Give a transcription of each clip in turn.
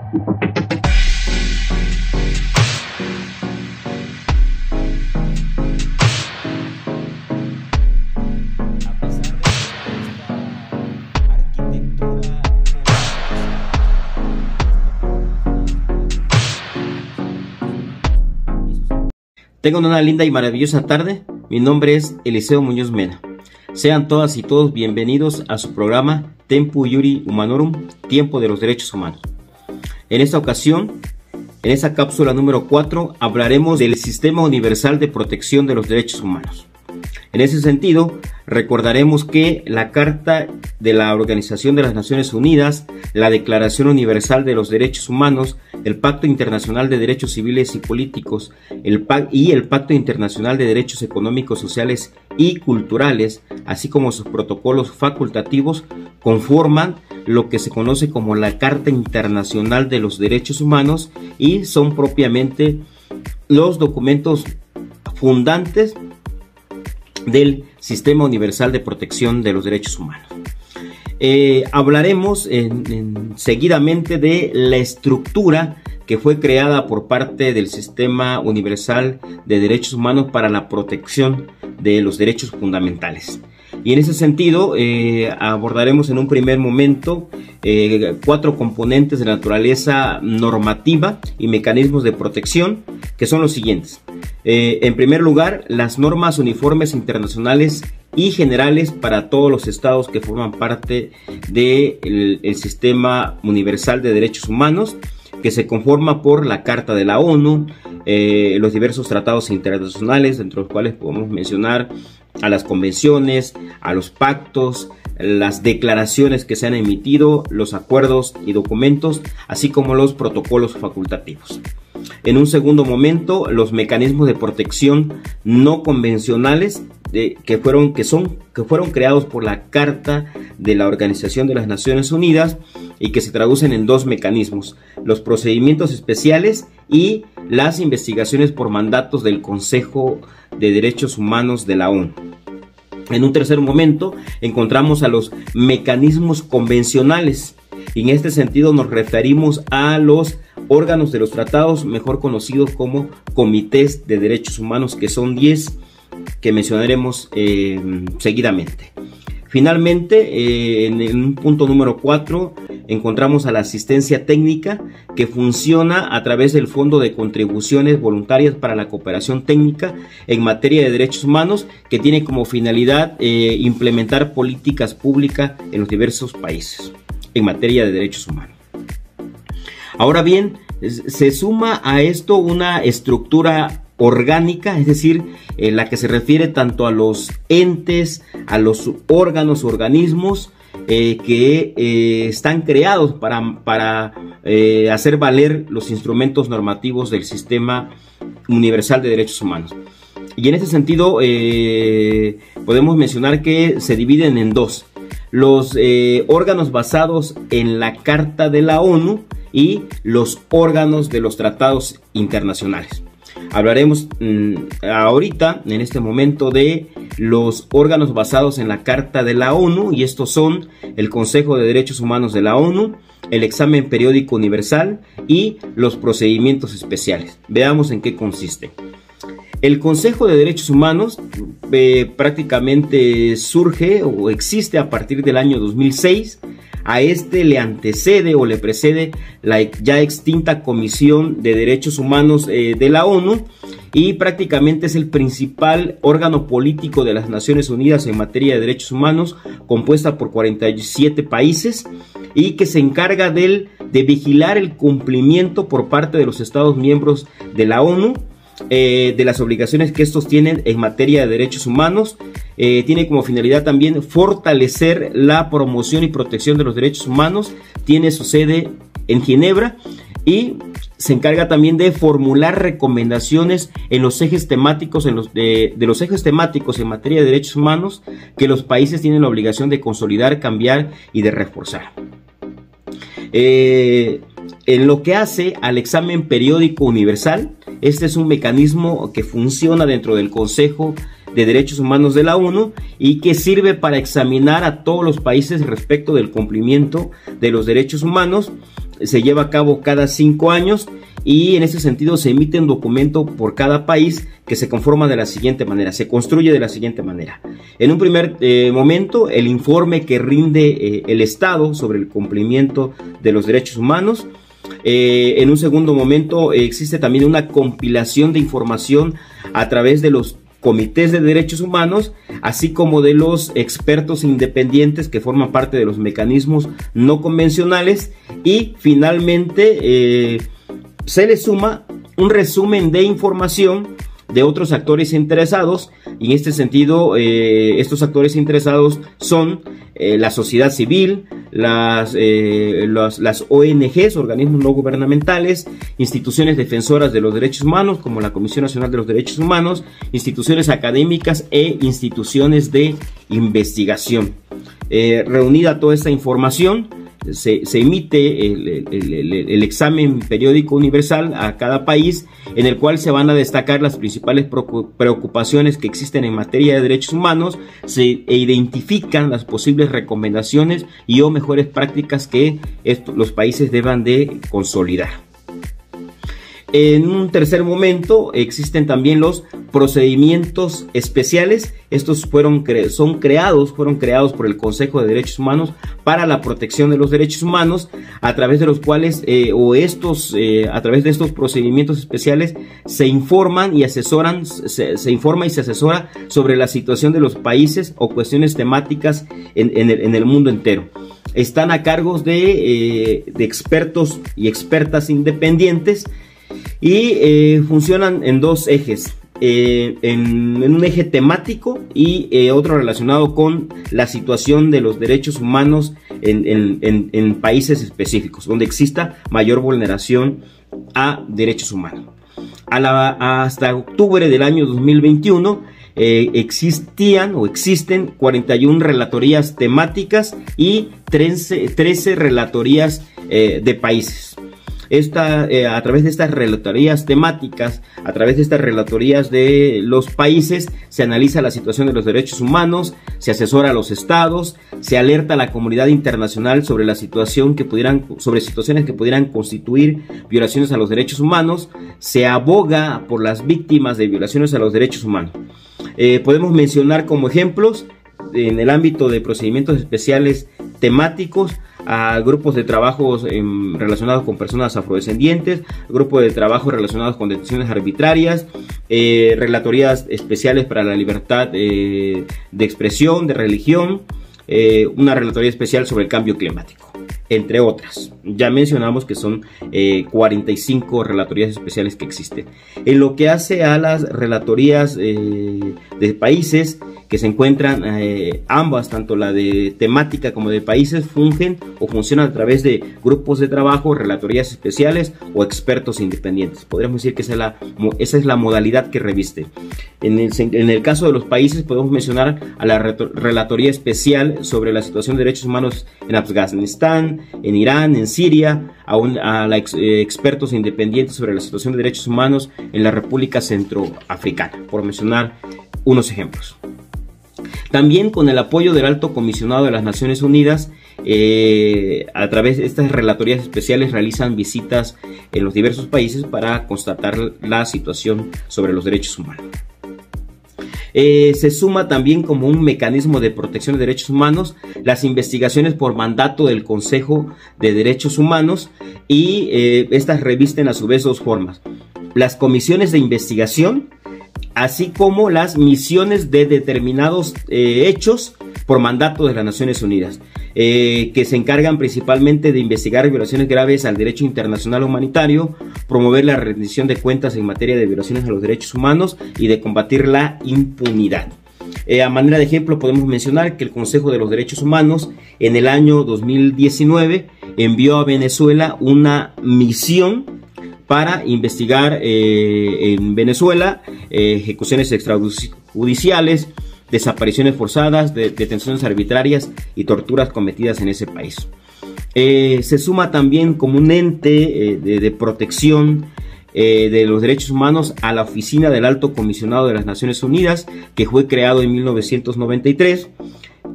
Tengan una linda y maravillosa tarde. Mi nombre es Eliseo Muñoz Mena. Sean todas y todos bienvenidos a su programa Tempo Iuri Humanorum, Tiempo de los Derechos Humanos. En esta ocasión, en esta cápsula número 4, hablaremos del Sistema Universal de Protección de los Derechos Humanos. En ese sentido, recordaremos que la Carta de la Organización de las Naciones Unidas, la Declaración Universal de los Derechos Humanos, el Pacto Internacional de Derechos Civiles y Políticos el Pacto Internacional de Derechos Económicos, Sociales y Culturales, así como sus protocolos facultativos, conforman lo que se conoce como la Carta Internacional de los Derechos Humanos y son propiamente los documentos fundantes del Sistema Universal de Protección de los Derechos Humanos. Hablaremos seguidamente de la estructura que fue creada por parte del Sistema Universal de Derechos Humanos para la protección de los derechos fundamentales. Y en ese sentido abordaremos en un primer momento 4 componentes de naturaleza normativa y mecanismos de protección, que son los siguientes. En primer lugar, las normas uniformes internacionales y generales para todos los estados que forman parte del Sistema Universal de Derechos Humanos, que se conforma por la Carta de la ONU, los diversos tratados internacionales, entre los cuales podemos mencionar a las convenciones, a los pactos, las declaraciones que se han emitido, los acuerdos y documentos, así como los protocolos facultativos. En un segundo momento, los mecanismos de protección no convencionales que fueron creados por la Carta de la Organización de las Naciones Unidas y que se traducen en 2 mecanismos: los procedimientos especiales y las investigaciones por mandatos del Consejo de Derechos Humanos de la ONU. En un tercer momento encontramos a los mecanismos convencionales, y en este sentido nos referimos a los órganos de los tratados, mejor conocidos como comités de derechos humanos, que son 10 que mencionaremos seguidamente. Finalmente, en un punto número 4, encontramos a la asistencia técnica, que funciona a través del Fondo de Contribuciones Voluntarias para la Cooperación Técnica en materia de derechos humanos, que tiene como finalidad implementar políticas públicas en los diversos países en materia de derechos humanos. Ahora bien, se suma a esto una estructura orgánica, es decir, la que se refiere tanto a los entes, a los órganos, organismos que están creados para hacer valer los instrumentos normativos del Sistema Universal de Derechos Humanos. Y en ese sentido podemos mencionar que se dividen en 2: los órganos basados en la Carta de la ONU y los órganos de los tratados internacionales. Hablaremos ahorita, en este momento, de los órganos basados en la Carta de la ONU, y estos son el Consejo de Derechos Humanos de la ONU, el Examen Periódico Universal y los procedimientos especiales. Veamos en qué consiste. El Consejo de Derechos Humanos prácticamente surge o existe a partir del año 2006. A este le antecede o le precede la ya extinta Comisión de Derechos Humanos de la ONU, y prácticamente es el principal órgano político de las Naciones Unidas en materia de derechos humanos, compuesta por 47 países y que se encarga de vigilar el cumplimiento por parte de los Estados miembros de la ONU de las obligaciones que estos tienen en materia de derechos humanos. Tiene como finalidad también fortalecer la promoción y protección de los derechos humanos. Tiene su sede en Ginebra y se encarga también de formular recomendaciones en los ejes temáticos, de los ejes temáticos en materia de derechos humanos que los países tienen la obligación de consolidar, cambiar y de reforzar. En lo que hace al examen periódico universal, este es un mecanismo que funciona dentro del Consejo de Derechos Humanos de la ONU y que sirve para examinar a todos los países respecto del cumplimiento de los derechos humanos. se lleva a cabo cada 5 años y en ese sentido se emite un documento por cada país que se conforma de la siguiente manera, se construye de la siguiente manera. En un primer momento, el informe que rinde el Estado sobre el cumplimiento de los derechos humanos. En un segundo momento existe también una compilación de información a través de los comités de derechos humanos, así como de los expertos independientes que forman parte de los mecanismos no convencionales, y finalmente se le suma un resumen de información de otros actores interesados, y en este sentido estos actores interesados son la sociedad civil, las ONGs, organismos no gubernamentales, instituciones defensoras de los derechos humanos como la Comisión Nacional de los Derechos Humanos, instituciones académicas e instituciones de investigación. Reunida toda esta información, se emite el examen periódico universal a cada país, en el cual se van a destacar las principales preocupaciones que existen en materia de derechos humanos, se identifican las posibles recomendaciones y o mejores prácticas que los países deban de consolidar. En un tercer momento existen también los procedimientos especiales. Estos fueron creados por el Consejo de Derechos Humanos para la protección de los derechos humanos, a través de los cuales a través de estos procedimientos especiales se informan y asesoran, se informa y se asesora sobre la situación de los países o cuestiones temáticas en el mundo entero. Están a cargo de expertos y expertas independientes, y funcionan en dos ejes, en un eje temático y otro relacionado con la situación de los derechos humanos en países específicos donde exista mayor vulneración a derechos humanos. Hasta octubre del año 2021 existen 41 relatorías temáticas y 13 relatorías de países. A través de estas relatorías temáticas, a través de estas relatorías de los países, se analiza la situación de los derechos humanos, se asesora a los estados, se alerta a la comunidad internacional sobre situaciones que pudieran constituir violaciones a los derechos humanos, se aboga por las víctimas de violaciones a los derechos humanos. Podemos mencionar como ejemplos, en el ámbito de procedimientos especiales temáticos, a grupos de trabajo relacionados con personas afrodescendientes, grupos de trabajo relacionados con detenciones arbitrarias, relatorías especiales para la libertad de expresión, de religión, una relatoría especial sobre el cambio climático, entre otras. Ya mencionamos que son 45 relatorías especiales que existen. En lo que hace a las relatorías de países, que se encuentran ambas, tanto la de temática como de países, funcionan a través de grupos de trabajo, relatorías especiales o expertos independientes. Podríamos decir que esa es la modalidad que reviste. En el caso de los países, podemos mencionar a la relatoría especial sobre la situación de derechos humanos en Afganistán, en Irán, en Siria, a expertos independientes sobre la situación de derechos humanos en la República Centroafricana, por mencionar unos ejemplos. También con el apoyo del Alto Comisionado de las Naciones Unidas, a través de estas relatorías especiales realizan visitas en los diversos países para constatar la situación sobre los derechos humanos. Se suma también como un mecanismo de protección de derechos humanos las investigaciones por mandato del Consejo de Derechos Humanos, y estas revisten a su vez dos formas: las comisiones de investigación, así como las misiones de determinados hechos por mandato de las Naciones Unidas, que se encargan principalmente de investigar violaciones graves al derecho internacional humanitario, promover la rendición de cuentas en materia de violaciones a los derechos humanos y de combatir la impunidad. A manera de ejemplo, podemos mencionar que el Consejo de los Derechos Humanos en el año 2019 envió a Venezuela una misión para investigar en Venezuela ejecuciones extrajudiciales, desapariciones forzadas, detenciones arbitrarias y torturas cometidas en ese país. Se suma también como un ente de protección de los derechos humanos a la Oficina del Alto Comisionado de las Naciones Unidas, que fue creado en 1993.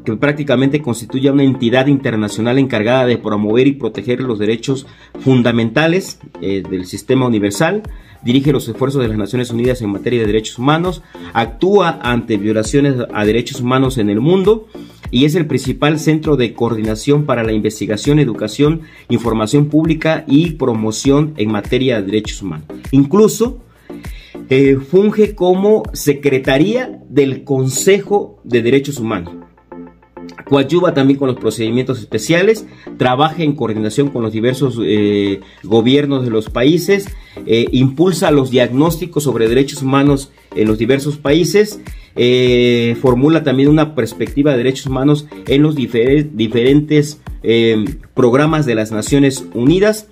que prácticamente constituye una entidad internacional encargada de promover y proteger los derechos fundamentales del sistema universal. Dirige los esfuerzos de las Naciones Unidas en materia de derechos humanos, actúa ante violaciones a derechos humanos en el mundo y es el principal centro de coordinación para la investigación, educación, información pública y promoción en materia de derechos humanos. Incluso funge como Secretaría del Consejo de Derechos Humanos. Coadyuva también con los procedimientos especiales, trabaja en coordinación con los diversos gobiernos de los países, impulsa los diagnósticos sobre derechos humanos en los diversos países, formula también una perspectiva de derechos humanos en los diferentes programas de las Naciones Unidas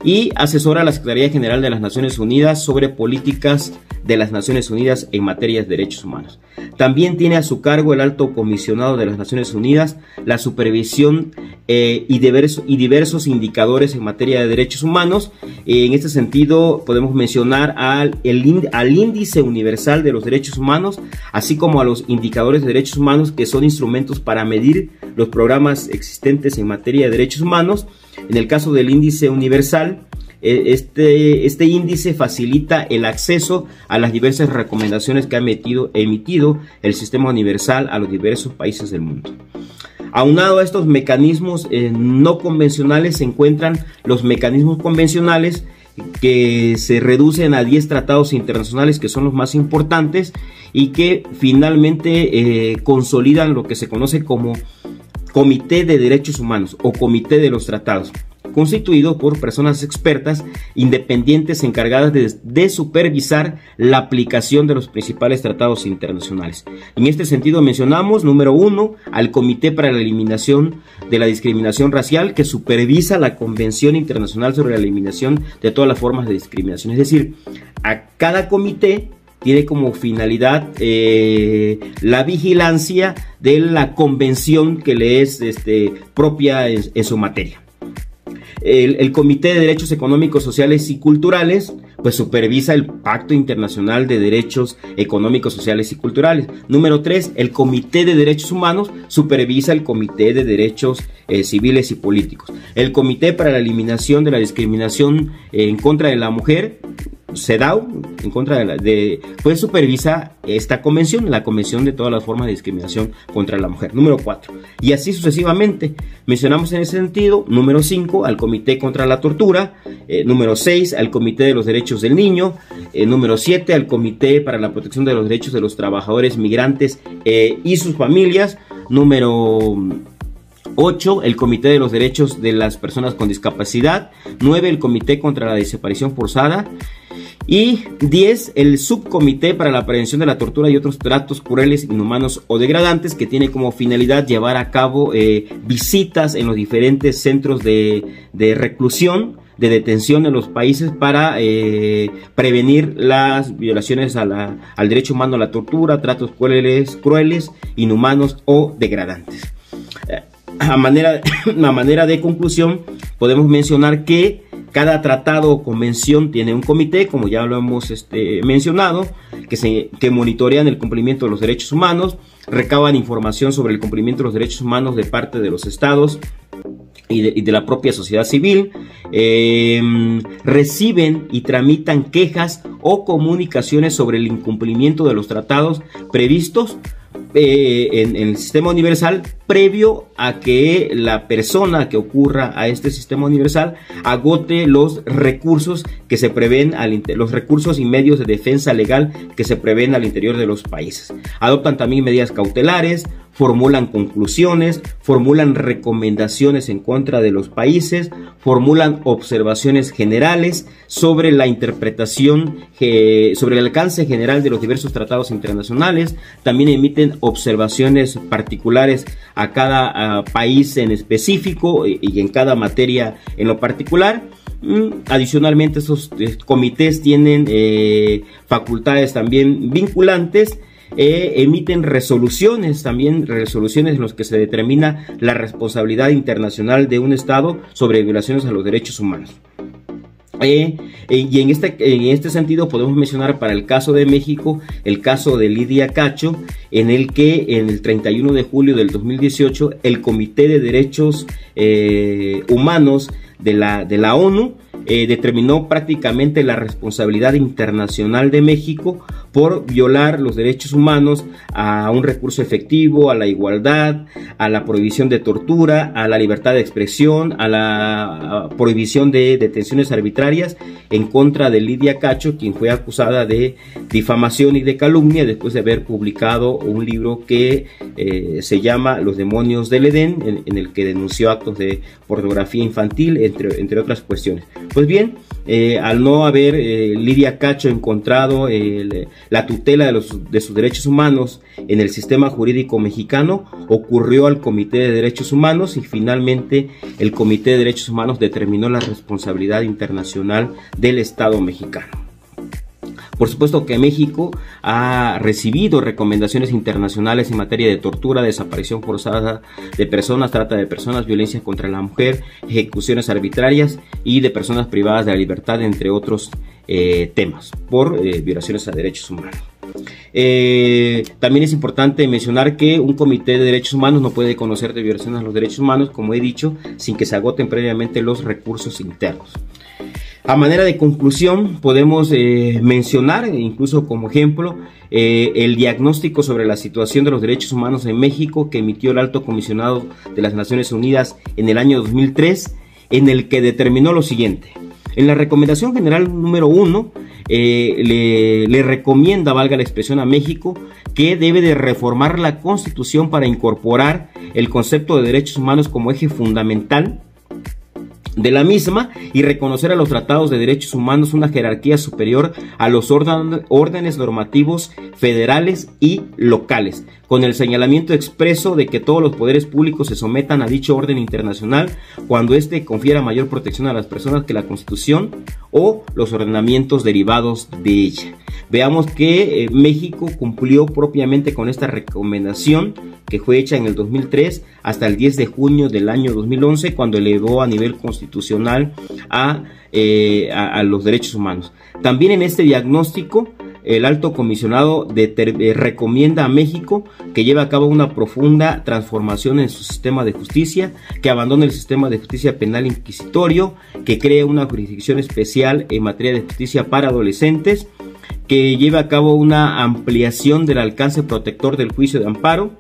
y asesora a la Secretaría General de las Naciones Unidas sobre políticas de las Naciones Unidas en materia de derechos humanos. También tiene a su cargo el Alto Comisionado de las Naciones Unidas, la supervisión y diversos indicadores en materia de derechos humanos. En este sentido podemos mencionar al Índice Universal de los Derechos Humanos, así como a los indicadores de derechos humanos, que son instrumentos para medir los programas existentes en materia de derechos humanos. En el caso del Índice Universal, este índice facilita el acceso a las diversas recomendaciones que ha emitido el Sistema Universal a los diversos países del mundo. Aunado a estos mecanismos no convencionales se encuentran los mecanismos convencionales, que se reducen a 10 tratados internacionales, que son los más importantes y que finalmente consolidan lo que se conoce como Comité de Derechos Humanos o Comité de los Tratados, constituido por personas expertas independientes encargadas de supervisar la aplicación de los principales tratados internacionales. En este sentido mencionamos, número 1, al Comité para la Eliminación de la Discriminación Racial, que supervisa la Convención Internacional sobre la Eliminación de todas las formas de discriminación. Es decir, a cada comité tiene como finalidad la vigilancia de la convención que le es propia en su materia. El Comité de Derechos Económicos, Sociales y Culturales pues supervisa el Pacto Internacional de Derechos Económicos, Sociales y Culturales. Número 3, el Comité de Derechos Humanos supervisa el Comité de Derechos Civiles y Políticos. El Comité para la Eliminación de la Discriminación en contra de la Mujer, CEDAW, en contra pues supervisa esta convención, la Convención de todas las formas de discriminación contra la mujer. Número 4, y así sucesivamente. Mencionamos en ese sentido, número 5, al Comité contra la Tortura, número 6, al Comité de los Derechos del Niño, número 7, al Comité para la Protección de los Derechos de los Trabajadores Migrantes y sus familias, número 8, el Comité de los Derechos de las Personas con Discapacidad, 9, el Comité contra la Desaparición Forzada, y 10, el Subcomité para la Prevención de la Tortura y otros tratos crueles, inhumanos o degradantes, que tiene como finalidad llevar a cabo visitas en los diferentes centros de reclusión, de detención en los países para prevenir las violaciones al derecho humano a la tortura, tratos crueles, inhumanos o degradantes. A manera de conclusión, podemos mencionar que cada tratado o convención tiene un comité, como ya lo hemos mencionado, que monitorean el cumplimiento de los derechos humanos, recaban información sobre el cumplimiento de los derechos humanos de parte de los estados y de la propia sociedad civil, reciben y tramitan quejas o comunicaciones sobre el incumplimiento de los tratados previstos en el sistema universal, previo a que la persona que ocurra a este sistema universal agote los recursos que se prevén los recursos y medios de defensa legal que se prevén al interior de los países. Adoptan también medidas cautelares, formulan conclusiones, formulan recomendaciones en contra de los países, formulan observaciones generales sobre la interpretación, sobre el alcance general de los diversos tratados internacionales. También emiten observaciones particulares a cada país en específico y en cada materia en lo particular. Adicionalmente, esos comités tienen facultades también vinculantes. Emiten resoluciones en las que se determina la responsabilidad internacional de un Estado sobre violaciones a los derechos humanos. Y en este sentido podemos mencionar para el caso de México el caso de Lidia Cacho, en el que en el 31 de julio del 2018 el Comité de Derechos Humanos de la ONU determinó prácticamente la responsabilidad internacional de México por violar los derechos humanos a un recurso efectivo, a la igualdad, a la prohibición de tortura, a la libertad de expresión, a la prohibición de detenciones arbitrarias en contra de Lidia Cacho, quien fue acusada de difamación y de calumnia después de haber publicado un libro que se llama Los demonios del Edén, en el que denunció actos de pornografía infantil, entre otras cuestiones. Pues bien, al no haber Lidia Cacho encontrado la tutela de sus derechos humanos en el sistema jurídico mexicano, ocurrió al Comité de Derechos Humanos y finalmente el Comité de Derechos Humanos determinó la responsabilidad internacional del Estado mexicano. Por supuesto que México ha recibido recomendaciones internacionales en materia de tortura, desaparición forzada de personas, trata de personas, violencia contra la mujer, ejecuciones arbitrarias y de personas privadas de la libertad, entre otros temas, por violaciones a derechos humanos. También es importante mencionar que un comité de derechos humanos no puede conocer de violaciones a los derechos humanos, como he dicho, sin que se agoten previamente los recursos internos. A manera de conclusión, podemos mencionar, incluso como ejemplo, el diagnóstico sobre la situación de los derechos humanos en México que emitió el Alto Comisionado de las Naciones Unidas en el año 2003, en el que determinó lo siguiente. En la recomendación general número 1, le recomienda, valga la expresión, a México que debe de reformar la Constitución para incorporar el concepto de derechos humanos como eje fundamental de la misma y reconocer a los tratados de derechos humanos una jerarquía superior a los órdenes normativos federales y locales, con el señalamiento expreso de que todos los poderes públicos se sometan a dicho orden internacional cuando éste confiera mayor protección a las personas que la Constitución o los ordenamientos derivados de ella. Veamos que México cumplió propiamente con esta recomendación que fue hecha en el 2003 hasta el 10 de junio del año 2011, cuando elevó a nivel constitucional a los derechos humanos. También en este diagnóstico, el Alto Comisionado recomienda a México que lleve a cabo una profunda transformación en su sistema de justicia, que abandone el sistema de justicia penal inquisitorio, que cree una jurisdicción especial en materia de justicia para adolescentes, que lleve a cabo una ampliación del alcance protector del juicio de amparo,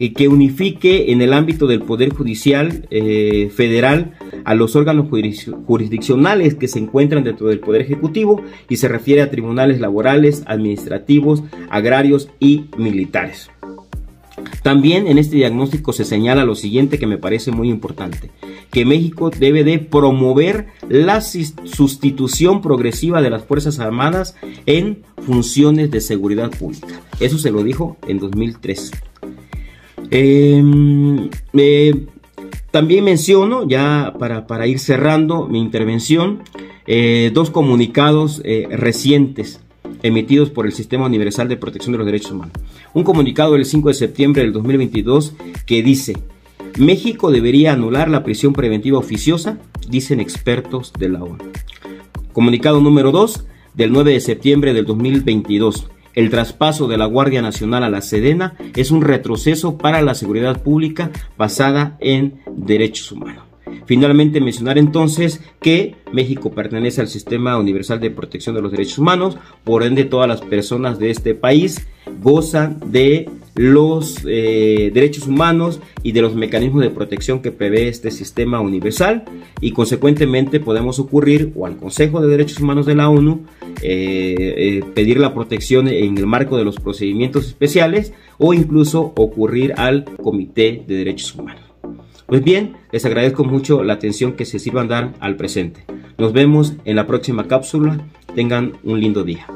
y que unifique en el ámbito del Poder Judicial federal a los órganos jurisdiccionales que se encuentran dentro del Poder Ejecutivo, y se refiere a tribunales laborales, administrativos, agrarios y militares. También en este diagnóstico se señala lo siguiente, que me parece muy importante: que México debe de promover la sustitución progresiva de las Fuerzas Armadas en funciones de seguridad pública. Eso se lo dijo en 2003. También menciono, ya para ir cerrando mi intervención, dos comunicados recientes emitidos por el Sistema Universal de Protección de los Derechos Humanos. Un comunicado del 5 de septiembre del 2022 que dice: México debería anular la prisión preventiva oficiosa, dicen expertos de la ONU. Comunicado número 2 del 9 de septiembre del 2022. El traspaso de la Guardia Nacional a la Sedena es un retroceso para la seguridad pública basada en derechos humanos. Finalmente, mencionar entonces que México pertenece al Sistema Universal de Protección de los Derechos Humanos, por ende todas las personas de este país gozan de los derechos humanos y de los mecanismos de protección que prevé este sistema universal, y consecuentemente podemos ocurrir o al Consejo de Derechos Humanos de la ONU pedir la protección en el marco de los procedimientos especiales, o incluso ocurrir al Comité de Derechos Humanos. Pues bien, les agradezco mucho la atención que se sirvan dar al presente. Nos vemos en la próxima cápsula. Tengan un lindo día.